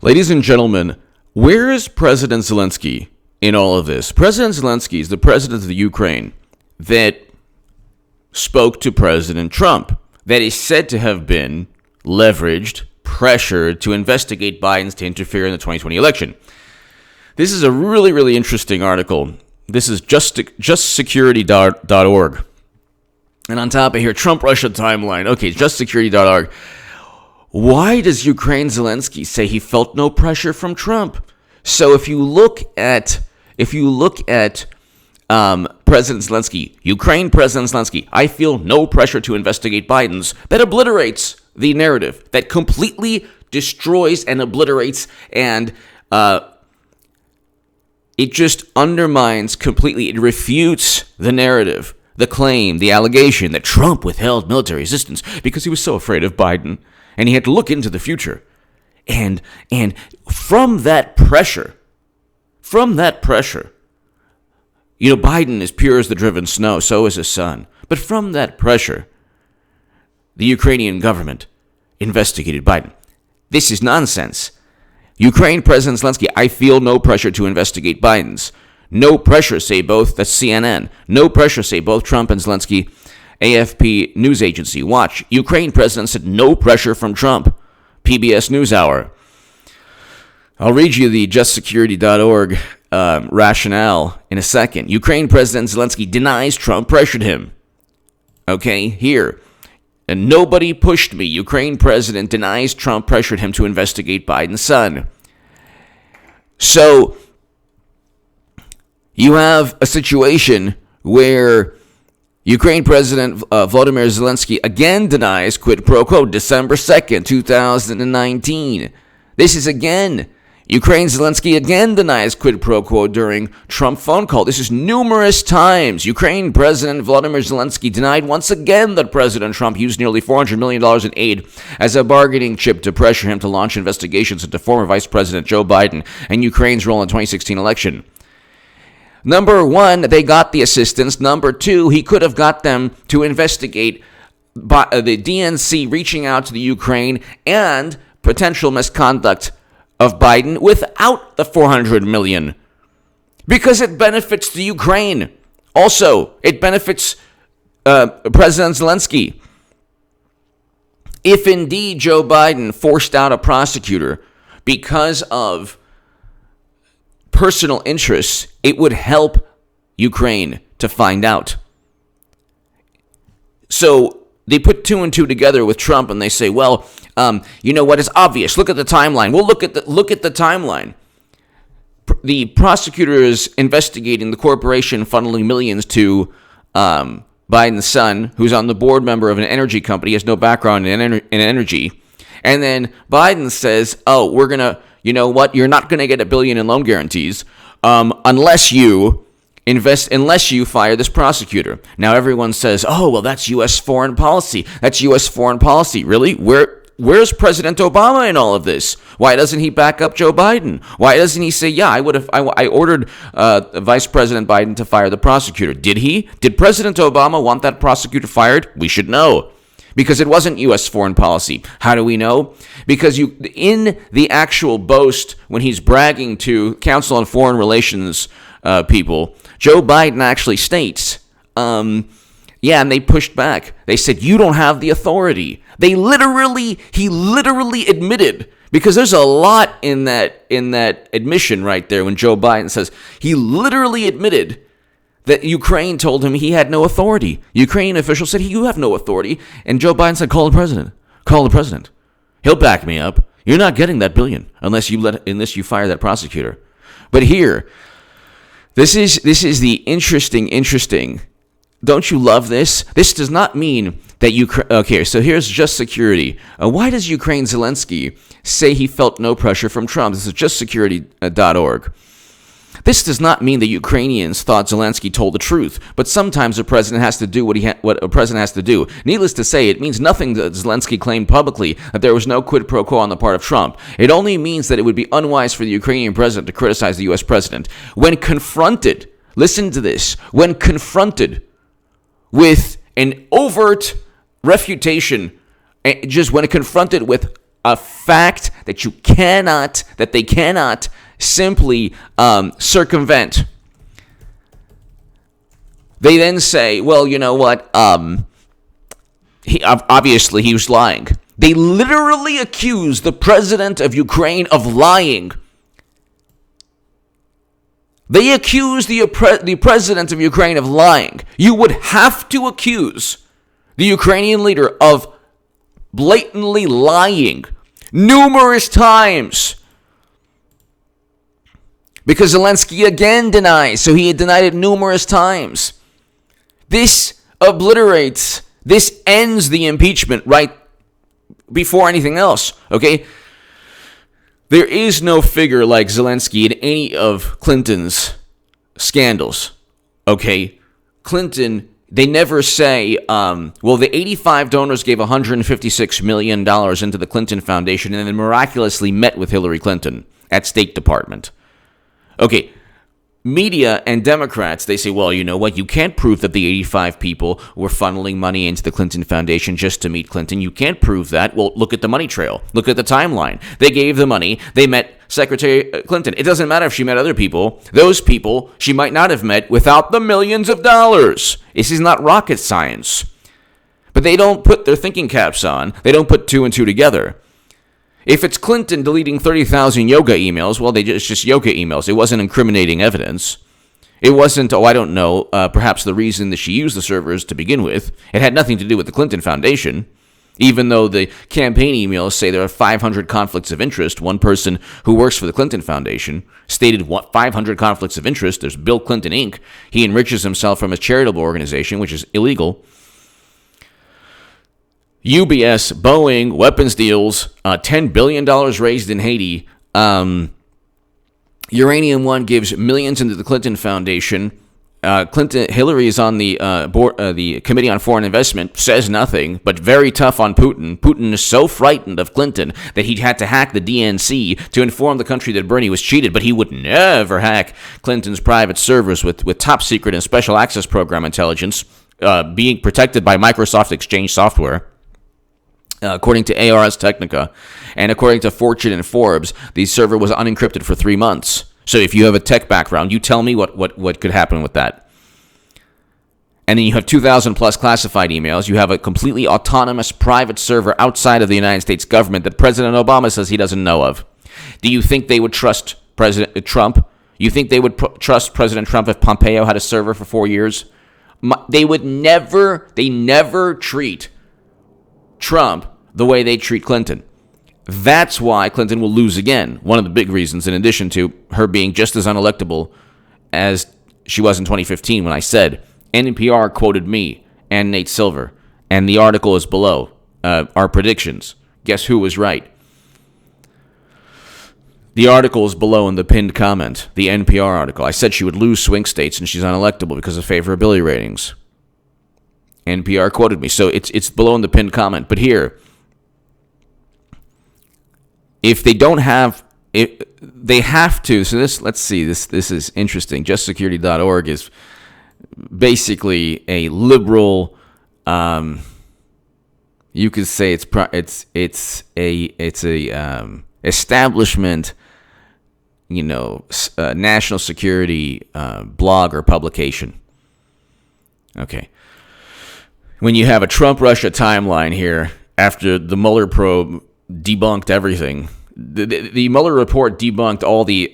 Ladies and gentlemen, where is President Zelensky in all of this? President Zelensky is the president of the Ukraine that spoke to President Trump, that is said to have been leveraged, pressured to investigate Biden's to interfere in the 2020 election. This is a really, really interesting article. This is justsecurity.org. And on top of here, Trump-Russia timeline. Okay, justsecurity.org. Why does Ukraine Zelensky say he felt no pressure from Trump? So if you look at President Zelensky, Ukraine President Zelensky, I feel no pressure to investigate Biden's, that obliterates the narrative, that completely destroys and obliterates, and it just undermines completely, it refutes the narrative, the claim, the allegation that Trump withheld military assistance because he was so afraid of Biden. And he had to look into the future. And from that pressure, Biden is pure as the driven snow, so is his son. But from that pressure, the Ukrainian government investigated Biden. This is nonsense. Ukraine President Zelensky, I feel no pressure to investigate Biden's. No pressure, say both, that's CNN. No pressure, say both Trump and Zelensky. AFP news agency. Watch. Ukraine president said no pressure from Trump. PBS NewsHour. I'll read you the justsecurity.org rationale in a second. Ukraine President Zelensky denies Trump pressured him. Okay, here. And nobody pushed me. Ukraine president denies Trump pressured him to investigate Biden's son. So, you have a situation where Ukraine President Volodymyr Zelensky again denies quid pro quo, December 2nd, 2019. This is again, Ukraine Zelensky again denies quid pro quo during Trump phone call. This is numerous times. Ukraine President Volodymyr Zelensky denied once again that President Trump used nearly $400 million in aid as a bargaining chip to pressure him to launch investigations into former Vice President Joe Biden and Ukraine's role in the 2016 election. Number one, they got the assistance. Number two, he could have got them to investigate the DNC reaching out to the Ukraine and potential misconduct of Biden without the $400 million. Because it benefits the Ukraine. Also, it benefits President Zelensky. If indeed Joe Biden forced out a prosecutor because of personal interests, it would help Ukraine to find out. So they put two and two together with Trump, and they say, "Well, you know what? It's obvious. Look at the timeline." Well, look at the timeline. The prosecutor is investigating the corporation funneling millions to Biden's son, who's on the board member of an energy company, has no background in energy, and then Biden says, "Oh, we're gonna." You know what? You're not going to get $1 billion in loan guarantees unless you fire this prosecutor. Now everyone says, "Oh, well, that's U.S. foreign policy. That's U.S. foreign policy." Really? Where's President Obama in all of this? Why doesn't he back up Joe Biden? Why doesn't he say, "Yeah, I ordered Vice President Biden to fire the prosecutor"? Did he? Did President Obama want that prosecutor fired? We should know. Because it wasn't U.S. foreign policy. How do we know? Because in the actual boast, when he's bragging to Council on Foreign Relations people, Joe Biden actually states, and they pushed back. They said, "You don't have the authority." He literally admitted, because there's a lot in that admission right there when Joe Biden says, he literally admitted that Ukraine told him he had no authority. Ukrainian officials said, "You have no authority." And Joe Biden said, "Call the president. Call the president. He'll back me up. You're not getting that $1 billion unless you fire that prosecutor." But here, this is the interesting. Don't you love this? This does not mean that okay, so here's just security. Why does Ukraine Zelensky say he felt no pressure from Trump? This is justsecurity.org. This does not mean that Ukrainians thought Zelensky told the truth, but sometimes a president has to do what a president has to do. Needless to say, it means nothing that Zelensky claimed publicly that there was no quid pro quo on the part of Trump. It only means that it would be unwise for the Ukrainian president to criticize the U.S. president. When confronted, listen to this, when confronted with an overt refutation, just when confronted with a fact that they cannot simply circumvent. They then say, well, you know what? Obviously, he was lying. They literally accuse the president of Ukraine of lying. They accuse the president of Ukraine of lying. You would have to accuse the Ukrainian leader of blatantly lying numerous times. Because Zelensky again denies, so he had denied it numerous times. This obliterates, this ends the impeachment right before anything else, okay? There is no figure like Zelensky in any of Clinton's scandals, okay? Clinton, they never say, well, the 85 donors gave $156 million into the Clinton Foundation and then miraculously met with Hillary Clinton at State Department. Okay, media and Democrats, they say, well, you know what? You can't prove that the 85 people were funneling money into the Clinton Foundation just to meet Clinton. You can't prove that. Well, look at the money trail. Look at the timeline. They gave the money. They met Secretary Clinton. It doesn't matter if she met other people. Those people she might not have met without the millions of dollars. This is not rocket science. But they don't put their thinking caps on. They don't put two and two together. If it's Clinton deleting 30,000 yoga emails, well, it's just yoga emails. It wasn't incriminating evidence. It wasn't, perhaps the reason that she used the servers to begin with. It had nothing to do with the Clinton Foundation. Even though the campaign emails say there are 500 conflicts of interest, one person who works for the Clinton Foundation stated 500 conflicts of interest. There's Bill Clinton, Inc. He enriches himself from a charitable organization, which is illegal. UBS, Boeing, weapons deals, $10 billion raised in Haiti. Uranium One gives millions into the Clinton Foundation. Hillary is on the board, the Committee on Foreign Investment, says nothing, but very tough on Putin. Putin is so frightened of Clinton that he had to hack the DNC to inform the country that Bernie was cheated, but he would never hack Clinton's private servers with top secret and special access program intelligence being protected by Microsoft Exchange software. According to ARS Technica, and according to Fortune and Forbes, the server was unencrypted for 3 months. So if you have a tech background, you tell me what could happen with that. And then you have 2,000 plus classified emails. You have a completely autonomous private server outside of the United States government that President Obama says he doesn't know of. Do you think they would trust President Trump? You think they would trust President Trump if Pompeo had a server for 4 years? They never treat Trump the way they treat Clinton. That's why Clinton will lose again. One of the big reasons, in addition to her being just as unelectable as she was in 2015 when I said, NPR quoted me and Nate Silver, and the article is below, our predictions. Guess who was right? The article is below in the pinned comment, the NPR article. I said she would lose swing states and she's unelectable because of favorability ratings. NPR quoted me, so it's below in the pinned comment. But here, if they don't have, they have to. So let's see. This is interesting. JustSecurity.org is basically a liberal. You could say it's a establishment, national security blog or publication. Okay. When you have a Trump-Russia timeline here, after the Muller probe debunked everything, the Mueller report debunked all the,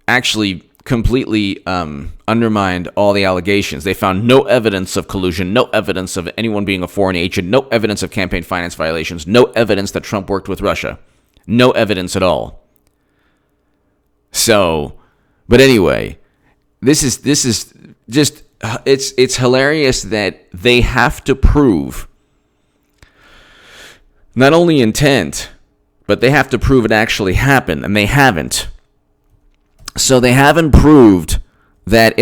actually completely undermined all the allegations. They found no evidence of collusion, no evidence of anyone being a foreign agent, no evidence of campaign finance violations, no evidence that Trump worked with Russia. No evidence at all. So, but anyway, this is just... It's hilarious that they have to prove not only intent, but they have to prove it actually happened, and they haven't. So they haven't proved that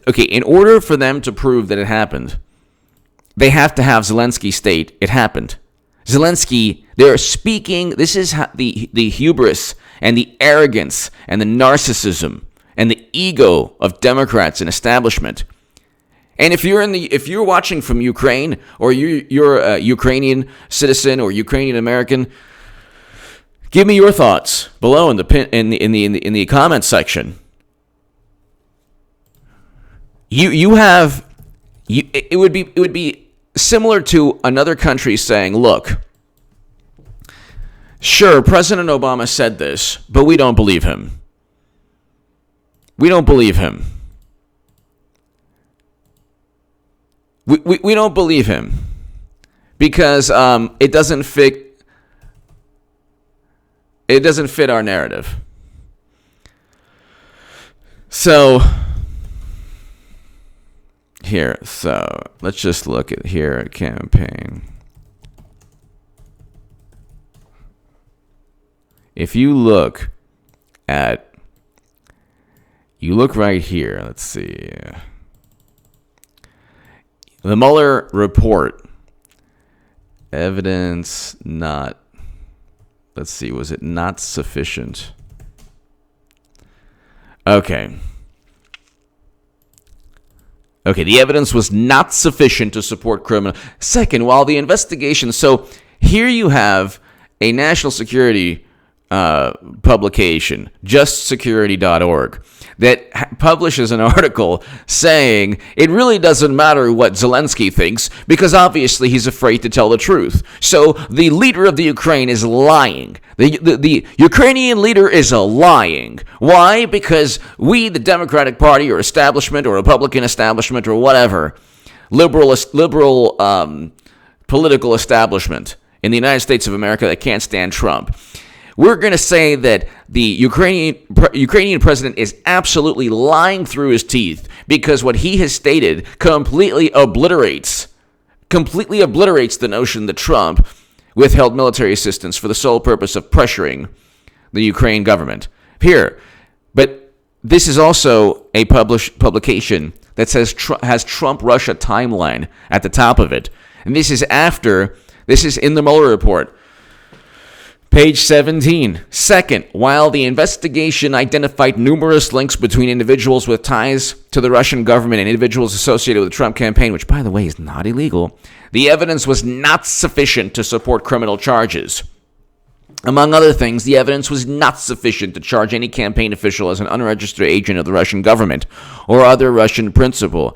okay, in order for them to prove that it happened, they have to have Zelensky state it happened. Zelensky, they're speaking, this is the hubris and the arrogance and the narcissism and the ego of Democrats and establishment. And if you're watching from Ukraine, or you're a Ukrainian citizen or Ukrainian American, Give me your thoughts below in the comments section. It would be similar to another country saying, look, sure, President Obama said this, but we don't believe him. We don't believe him. We don't believe him because it doesn't fit. It doesn't fit our narrative. So let's just look at here campaign. If you look right here, let's see. The Muller report, evidence not, let's see, was it not sufficient? Okay, the evidence was not sufficient to support criminal. Second, while the investigation, so here you have a national security publication, justsecurity.org, that publishes an article saying it really doesn't matter what Zelensky thinks because obviously he's afraid to tell the truth. So the leader of the Ukraine is lying. The Ukrainian leader is lying. Why? Because we, the Democratic Party or establishment or Republican establishment or whatever, liberal political establishment in the United States of America that can't stand Trump, we're going to say that the Ukrainian president is absolutely lying through his teeth because what he has stated completely obliterates the notion that Trump withheld military assistance for the sole purpose of pressuring the Ukraine government. But this is also a publication that says has Trump-Russia timeline at the top of it. And this is in the Mueller report. Page 17. Second, while the investigation identified numerous links between individuals with ties to the Russian government and individuals associated with the Trump campaign, which, by the way, is not illegal, the evidence was not sufficient to support criminal charges. Among other things, the evidence was not sufficient to charge any campaign official as an unregistered agent of the Russian government or other Russian principal.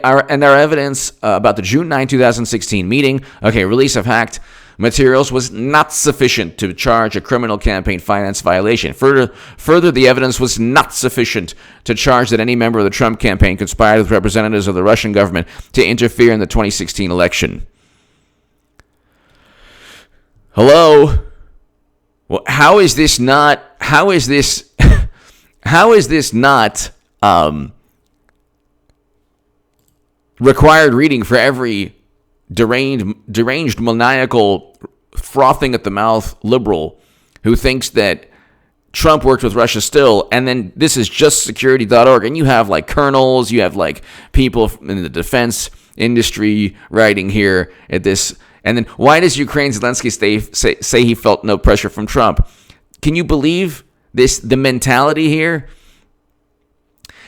Our evidence about the June 9, 2016 meeting, release of hacked materials was not sufficient to charge a criminal campaign finance violation. Further, the evidence was not sufficient to charge that any member of the Trump campaign conspired with representatives of the Russian government to interfere in the 2016 election. Hello? Well, how is this not required reading for every deranged, maniacal, frothing at the mouth liberal who thinks that Trump worked with Russia still, and then this is justsecurity.org, and you have like colonels, you have like people in the defense industry writing here at this, and then why does Ukraine's Zelensky say he felt no pressure from Trump? Can you believe this? The mentality here.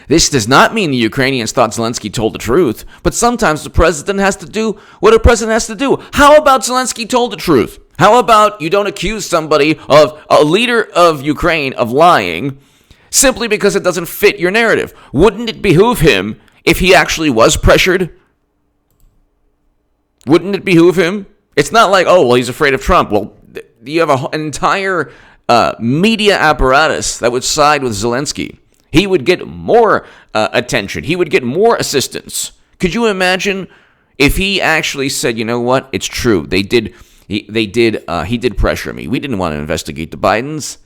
This does not mean the Ukrainians thought Zelensky told the truth, but sometimes the president has to do what a president has to do. How about Zelensky told the truth? How about you don't accuse somebody of a leader of Ukraine of lying simply because it doesn't fit your narrative? Wouldn't it behoove him if he actually was pressured? Wouldn't it behoove him? It's not like, he's afraid of Trump. Well, you have an entire media apparatus that would side with Zelensky. He would get more attention. He would get more assistance. Could you imagine if he actually said, you know what, it's true. He did pressure me. We didn't want to investigate the Bidens.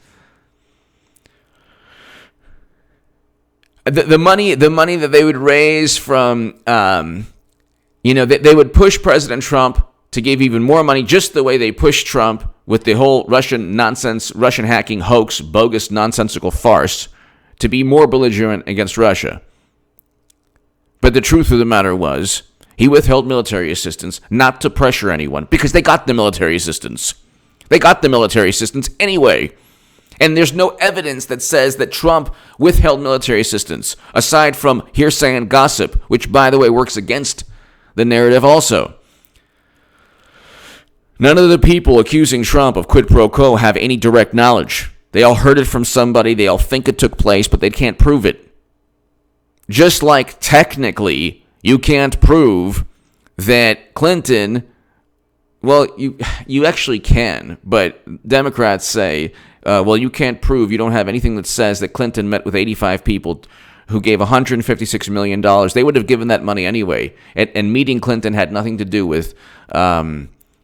The money that they would raise from, they would push President Trump to give even more money, just the way they pushed Trump with the whole Russian nonsense, Russian hacking hoax, bogus, nonsensical farce, to be more belligerent against Russia. But the truth of the matter was, he withheld military assistance not to pressure anyone, because they got the military assistance. They got the military assistance anyway. And there's no evidence that says that Trump withheld military assistance, aside from hearsay and gossip, which, by the way, works against the narrative also. None of the people accusing Trump of quid pro quo have any direct knowledge. They all heard it from somebody. They all think it took place, but they can't prove it. Just like technically you can't prove that Clinton, well, you actually can, but Democrats say, well, you can't prove, you don't have anything that says that Clinton met with 85 people who gave $156 million. They would have given that money anyway. And meeting Clinton had nothing to do with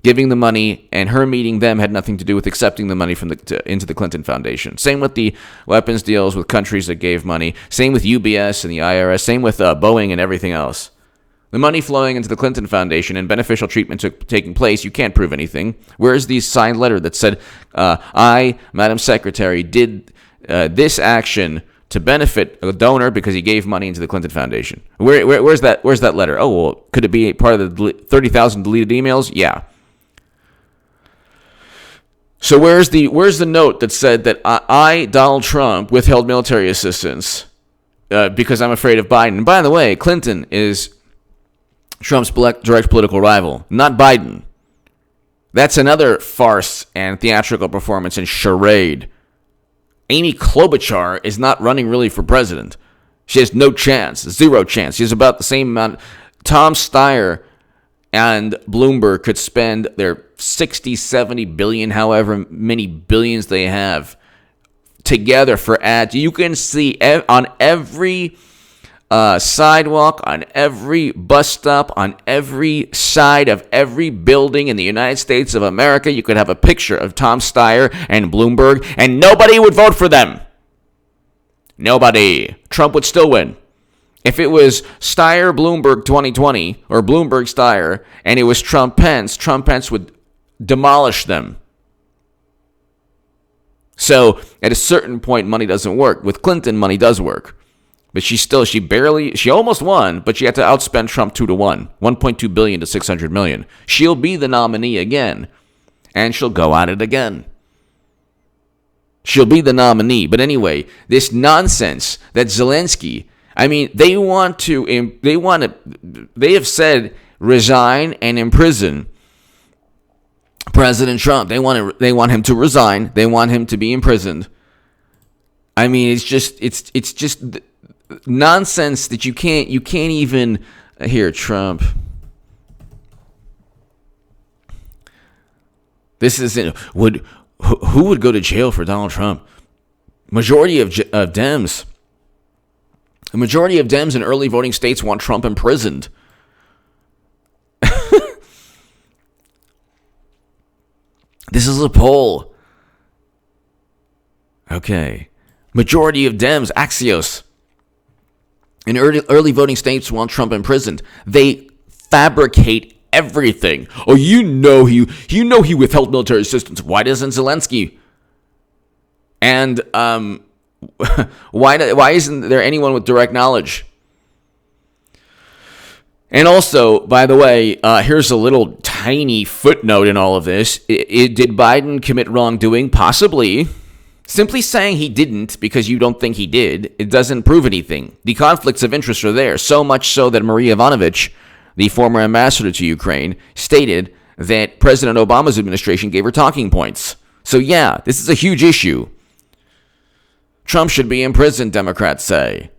giving the money, and her meeting them had nothing to do with accepting the money from into the Clinton Foundation. Same with the weapons deals with countries that gave money. Same with UBS and the IRS. Same with Boeing and everything else. The money flowing into the Clinton Foundation and beneficial treatment taking place, you can't prove anything. Where's the signed letter that said, I, Madam Secretary, did this action to benefit a donor because he gave money into the Clinton Foundation? Where's that letter? Oh, well, could it be part of the 30,000 deleted emails? Yeah. So where's the note that said that I, Donald Trump, withheld military assistance because I'm afraid of Biden? And by the way, Clinton is Trump's direct political rival, not Biden. That's another farce and theatrical performance and charade. Amy Klobuchar is not running really for president. She has no chance, zero chance. She has about the same amount. Tom Steyer and Bloomberg could spend their 60, 70 billion, however many billions they have, together for ads. You can see on every sidewalk, on every bus stop, on every side of every building in the United States of America, you could have a picture of Tom Steyer and Bloomberg, and nobody would vote for them. Nobody. Trump would still win. If it was Steyer Bloomberg 2020 or Bloomberg Steyer and it was Trump Pence would demolish them. So at a certain point, money doesn't work. With Clinton, money does work. But she almost won, but she had to outspend Trump 2-1, 1.2 billion to 600 million. She'll be the nominee again, and she'll go at it again. She'll be the nominee. But anyway, this nonsense that Zelensky, I mean, they have said resign and imprison President Trump. They want him to resign. They want him to be imprisoned. I mean, it's just nonsense that you can't even hear Trump. This isn't who would go to jail for Donald Trump? Majority of Dems. The majority of Dems in early voting states want Trump imprisoned. This is a poll. Okay. Majority of Dems, Axios, in early voting states want Trump imprisoned. They fabricate everything. Oh, you know he withheld military assistance. Why doesn't Zelensky? And why isn't there anyone with direct knowledge? And also, by the way, here's a little tiny footnote in all of this. Did Biden commit wrongdoing? Possibly. Simply saying he didn't because you don't think he did, it doesn't prove anything. The conflicts of interest are there, so much so that Marie Yovanovitch, the former ambassador to Ukraine, stated that President Obama's administration gave her talking points. So yeah, this is a huge issue. Trump should be imprisoned, Democrats say.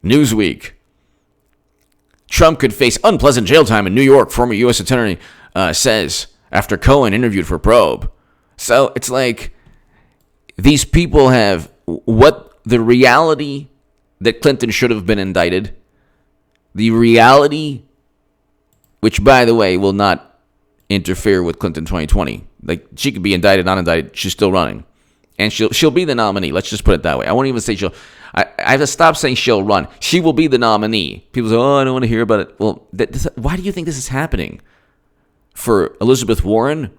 Newsweek. Trump could face unpleasant jail time in New York, former U.S. attorney says, after Cohen interviewed for Probe. So it's like these people have the reality that Clinton should have been indicted, the reality, which, by the way, will not interfere with Clinton 2020. Like, she could be indicted, not indicted, she's still running. And she'll be the nominee. Let's just put it that way. I won't even say I have to stop saying she'll run. She will be the nominee. People say, oh, I don't want to hear about it. Well, why do you think this is happening? For Elizabeth Warren,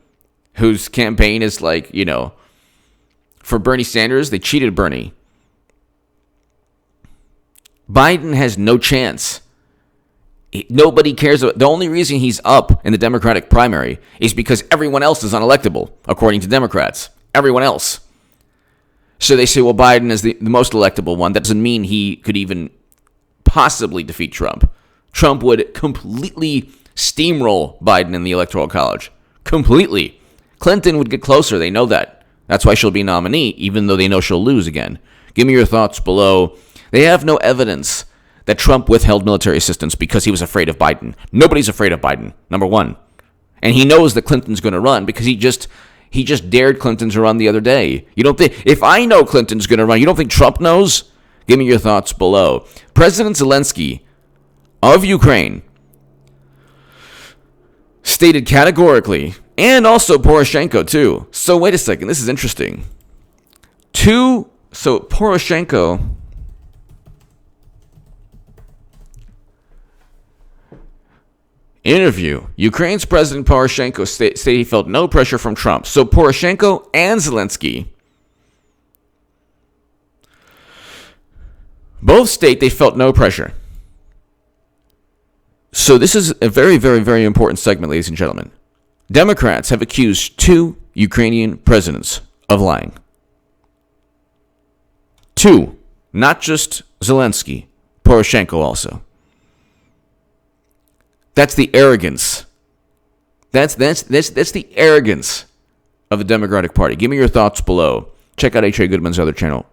whose campaign is like, for Bernie Sanders, they cheated Bernie. Biden has no chance. Nobody cares. The only reason he's up in the Democratic primary is because everyone else is unelectable, according to Democrats. Everyone else. So they say, well, Biden is the most electable one. That doesn't mean he could even possibly defeat Trump. Trump would completely steamroll Biden in the Electoral College. Completely. Clinton would get closer. They know that. That's why she'll be nominee, even though they know she'll lose again. Give me your thoughts below. They have no evidence that Trump withheld military assistance because he was afraid of Biden. Nobody's afraid of Biden, number one. And he knows that Clinton's going to run because he just dared Clinton to run the other day. You don't think, if I know Clinton's going to run, you don't think Trump knows? Give me your thoughts below. President Zelensky of Ukraine stated categorically, and also Poroshenko too. So wait a second, this is interesting. So Poroshenko interview. Ukraine's President Poroshenko stated he felt no pressure from Trump. So Poroshenko and Zelensky both state they felt no pressure. So this is a very, very, very important segment, ladies and gentlemen. Democrats have accused 2 Ukrainian presidents of lying. 2, not just Zelensky, Poroshenko also. That's the arrogance. That's the arrogance of the Democratic Party. Give me your thoughts below. Check out H.A. Goodman's other channel.